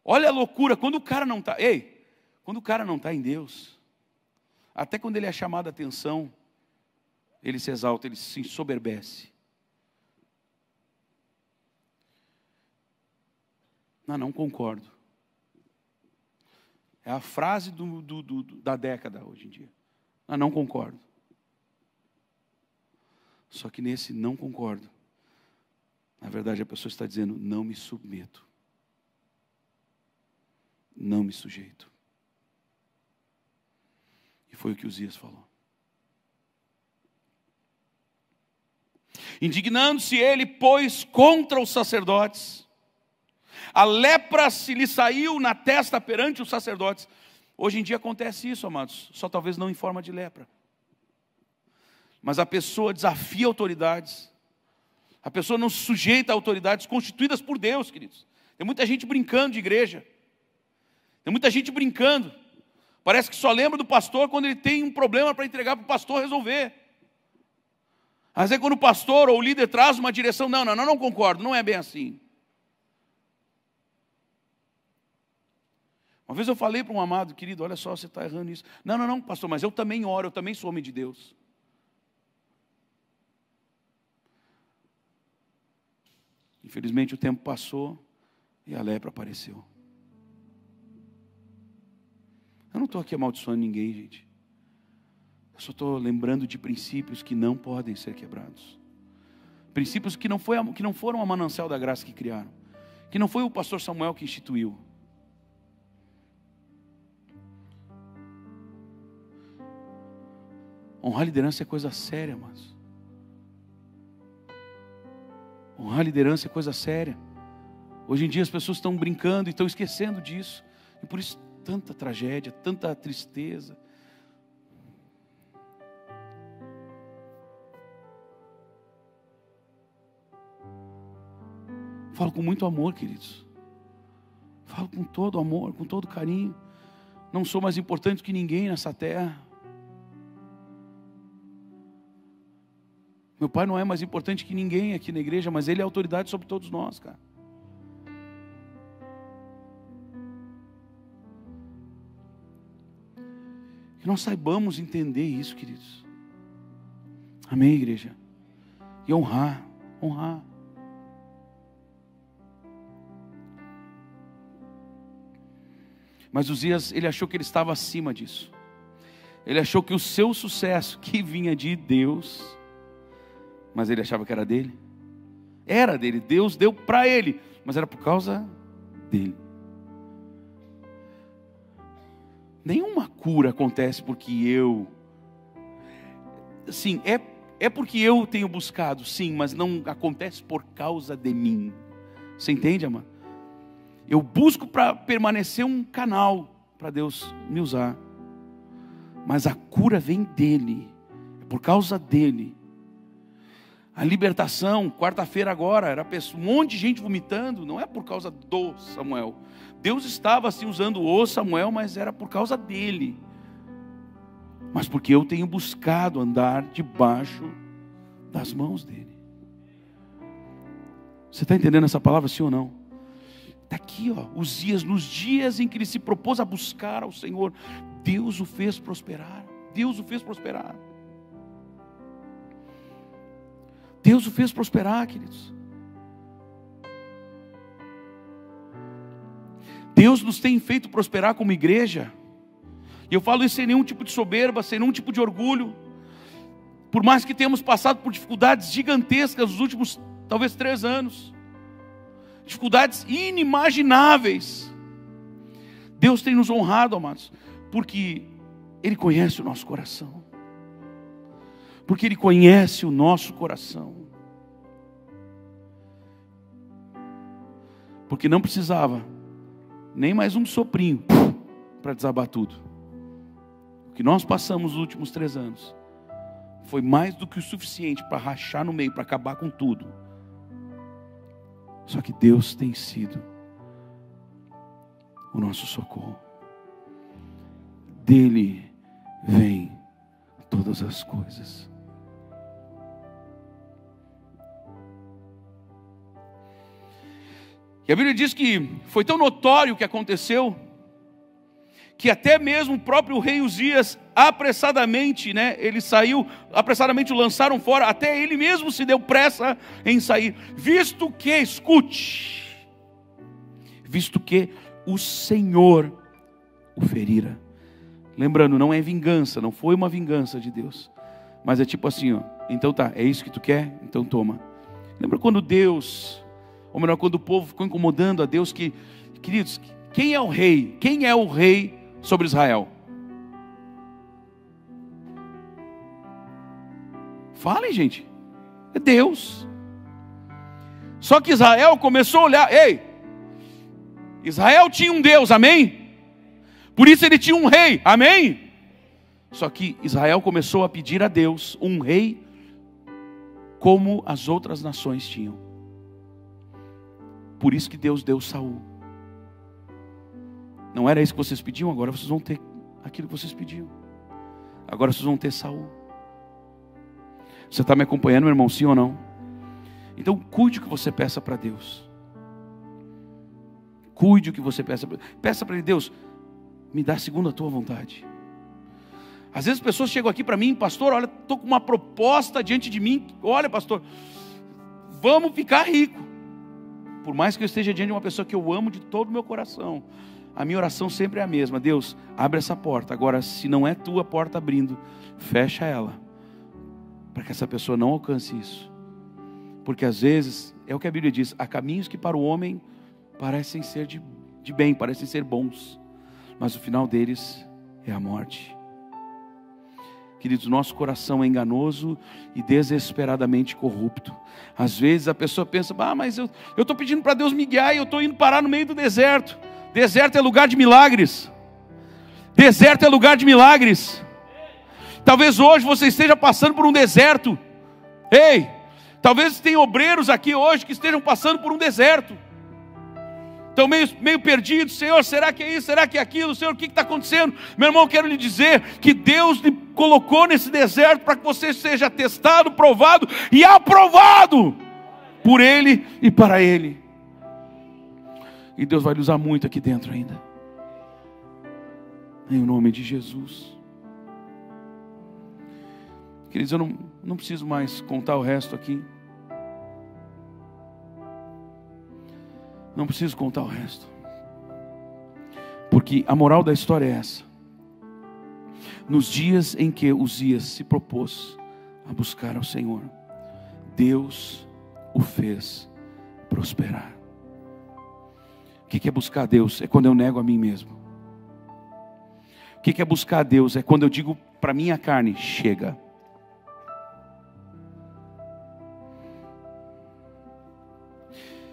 olha a loucura, quando o cara não está, quando o cara não está em Deus, até quando ele é chamado a atenção, ele se exalta, ele se ensoberbece. Não concordo. É a frase da década hoje em dia. Não concordo. Só que nesse não concordo, na verdade a pessoa está dizendo, não me submeto. Não me sujeito. E foi o que Uzias falou. Indignando-se ele, pois, contra os sacerdotes. A lepra se lhe saiu na testa perante os sacerdotes. Hoje em dia acontece isso, amados, só talvez não em forma de lepra. Mas a pessoa desafia autoridades. A pessoa não se sujeita a autoridades constituídas por Deus, queridos. Tem muita gente brincando de igreja. Tem muita gente brincando. Parece que só lembra do pastor quando ele tem um problema para entregar para o pastor resolver. Às vezes quando o pastor ou o líder traz uma direção, não concordo, não é bem assim. Uma vez eu falei para um amado, querido, olha só, você está errando nisso. Não, pastor, mas eu também oro, eu também sou homem de Deus. Infelizmente o tempo passou e a lepra apareceu. Eu não estou aqui amaldiçoando ninguém, gente. Eu só estou lembrando de princípios que não podem ser quebrados. Princípios que não foram a manancial da graça que criaram. Que não foi o pastor Samuel que instituiu. Honrar a liderança é coisa séria, mas honrar a liderança é coisa séria. Hoje em dia as pessoas estão brincando e estão esquecendo disso. E por isso tanta tragédia, tanta tristeza. Falo com muito amor, queridos. Falo com todo amor, com todo carinho. Não sou mais importante que ninguém nessa terra. Meu pai não é mais importante que ninguém aqui na igreja, mas ele é autoridade sobre todos nós, cara. Que nós saibamos entender isso, queridos. Amém, igreja? E honrar. Mas Uzias, ele achou que ele estava acima disso. Ele achou que o seu sucesso, que vinha de Deus, mas ele achava que era dele. Era dele, Deus deu para ele, mas era por causa dele. Nenhuma cura acontece porque eu... Sim, é porque eu tenho buscado, sim, mas não acontece por causa de mim. Você entende, amado? Eu busco para permanecer um canal para Deus me usar. Mas a cura vem dele, é por causa dele. A libertação, quarta-feira agora, era um monte de gente vomitando, não é por causa do Samuel. Deus estava assim usando o Samuel, mas era por causa dele. Mas porque eu tenho buscado andar debaixo das mãos dele. Você está entendendo essa palavra, sim ou não? Está aqui, ó, Uzias, nos dias em que ele se propôs a buscar ao Senhor, Deus o fez prosperar. Deus o fez prosperar. Deus o fez prosperar, queridos. Deus nos tem feito prosperar como igreja. E eu falo isso sem nenhum tipo de soberba, sem nenhum tipo de orgulho. Por mais que tenhamos passado por dificuldades gigantescas nos últimos, talvez 3 anos. Dificuldades inimagináveis. Deus tem nos honrado, amados, porque Ele conhece o nosso coração. Porque Ele conhece o nosso coração. Porque não precisava nem mais um soprinho para desabar tudo. O que nós passamos nos últimos 3 anos foi mais do que o suficiente para rachar no meio, para acabar com tudo. Só que Deus tem sido o nosso socorro. Dele vem todas as coisas. E a Bíblia diz que foi tão notório o que aconteceu, que até mesmo o próprio rei Uzias, apressadamente, ele saiu, apressadamente o lançaram fora, até ele mesmo se deu pressa em sair, visto que o Senhor o ferira. Lembrando, não é vingança, não foi uma vingança de Deus, mas é tipo assim, ó, então tá, é isso que tu quer? Então toma. Lembra quando Deus, ou melhor, quando o povo ficou incomodando a Deus, queridos, quem é o rei? Quem é o rei sobre Israel? Falem, gente. É Deus. Só que Israel começou a olhar. Ei, Israel tinha um Deus, amém? Por isso ele tinha um rei, amém? Só que Israel começou a pedir a Deus um rei como as outras nações tinham. Por isso que Deus deu Saul. Não era isso que vocês pediam, agora vocês vão ter aquilo que vocês pediam. Agora vocês vão ter Saul. Você está me acompanhando, meu irmão, sim ou não? Então cuide o que você peça para Deus. Cuide o que você peça. Peça para Ele, Deus, me dá segundo a tua vontade. Às vezes pessoas chegam aqui para mim, pastor, olha, estou com uma proposta diante de mim. Olha, pastor, vamos ficar rico. Por mais que eu esteja diante de uma pessoa que eu amo de todo o meu coração, a minha oração sempre é a mesma. Deus, abre essa porta. Agora, se não é tua porta abrindo, fecha ela, para que essa pessoa não alcance isso. Porque às vezes, é o que a Bíblia diz, há caminhos que para o homem parecem ser de bem, parecem ser bons, mas o final deles é a morte. Queridos, nosso coração é enganoso e desesperadamente corrupto. Às vezes a pessoa pensa, mas eu estou pedindo para Deus me guiar e eu estou indo parar no meio do deserto. Deserto é lugar de milagres. Deserto é lugar de milagres. Talvez hoje você esteja passando por um deserto. Ei, talvez tenha obreiros aqui hoje que estejam passando por um deserto. Estão meio perdidos. Senhor, será que é isso? Será que é aquilo? Senhor, o que está acontecendo? Meu irmão, quero lhe dizer que Deus lhe colocou nesse deserto para que você seja testado, provado e aprovado por Ele e para Ele. E Deus vai lhe usar muito aqui dentro ainda. Em nome de Jesus. Queridos, eu não preciso mais contar o resto aqui. Não preciso contar o resto. Porque a moral da história é essa. Nos dias em que Uzias se propôs a buscar ao Senhor, Deus o fez prosperar. O que é buscar a Deus? É quando eu nego a mim mesmo. O que é buscar a Deus? É quando eu digo para minha carne, chega.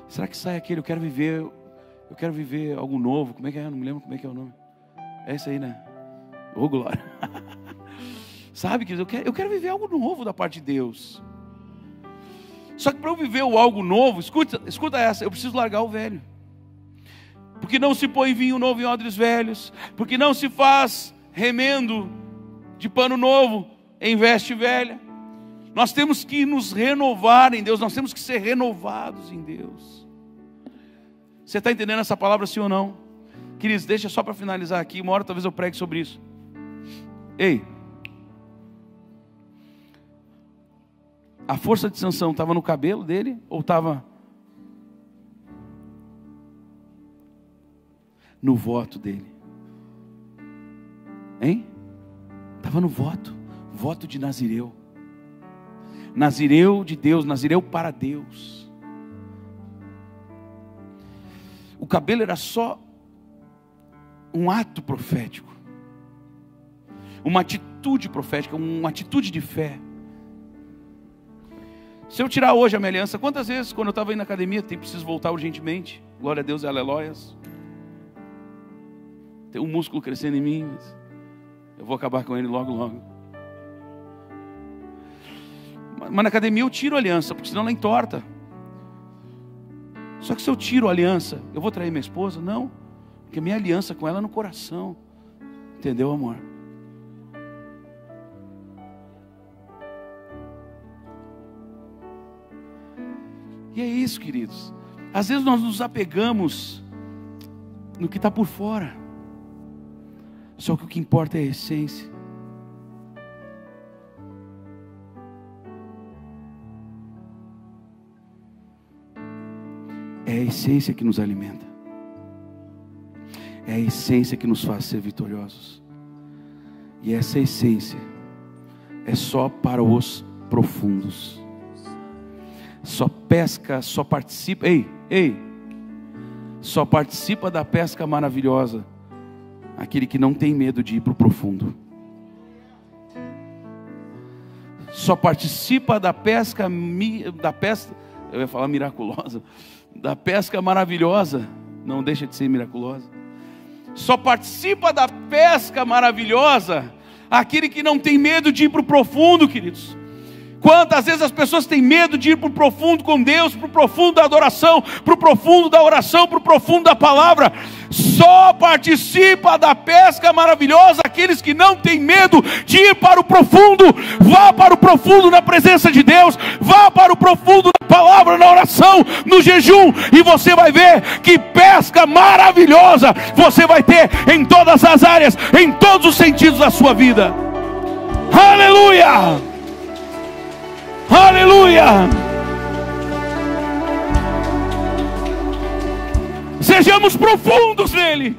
Será que sai aquele, eu quero viver algo novo? Como é que é? Eu não me lembro como é que é o nome. É isso aí, né? Ô, glória. Sabe, querido, eu quero viver algo novo da parte de Deus. Só que para eu viver o algo novo, escuta essa, eu preciso largar o velho. Porque não se põe vinho novo em odres velhos. Porque não se faz remendo de pano novo em veste velha. Nós temos que nos renovar em Deus. Nós temos que ser renovados em Deus. Você está entendendo essa palavra, sim ou não? Queridos, deixa só para finalizar aqui. Uma hora talvez eu pregue sobre isso. Ei, a força de Sansão estava no cabelo dele ou estava no voto dele? Hein? Estava no voto de Nazireu. Nazireu de Deus, Nazireu para Deus. O cabelo era só um ato profético, uma atitude profética, uma atitude de fé. Se eu tirar hoje a minha aliança, quantas vezes quando eu estava indo na academia, preciso voltar urgentemente, glória a Deus e aleluias, tem um músculo crescendo em mim, mas eu vou acabar com ele logo, logo. Mas na academia eu tiro a aliança, porque senão ela entorta. Só que se eu tiro a aliança, eu vou trair minha esposa? Não, porque minha aliança com ela é no coração. Entendeu, amor? E é isso, queridos. Às vezes nós nos apegamos no que está por fora. Só que o que importa é a essência. É a essência que nos alimenta. É a essência que nos faz ser vitoriosos. E essa essência é só para os profundos. Só pesca, só participa. Só participa da pesca maravilhosa aquele que não tem medo de ir para o profundo. Só participa da pesca, eu ia falar miraculosa, da pesca maravilhosa, não deixa de ser miraculosa. Só participa da pesca maravilhosa aquele que não tem medo de ir para o profundo, queridos. Quantas vezes as pessoas têm medo de ir para o profundo com Deus, para o profundo da adoração, para o profundo da oração, para o profundo da palavra. Só participa da pesca maravilhosa aqueles que não têm medo de ir para o profundo. Vá para o profundo na presença de Deus, vá para o profundo da palavra, na oração, no jejum, e você vai ver que pesca maravilhosa você vai ter em todas as áreas, em todos os sentidos da sua vida. Aleluia! Aleluia! Sejamos profundos nele.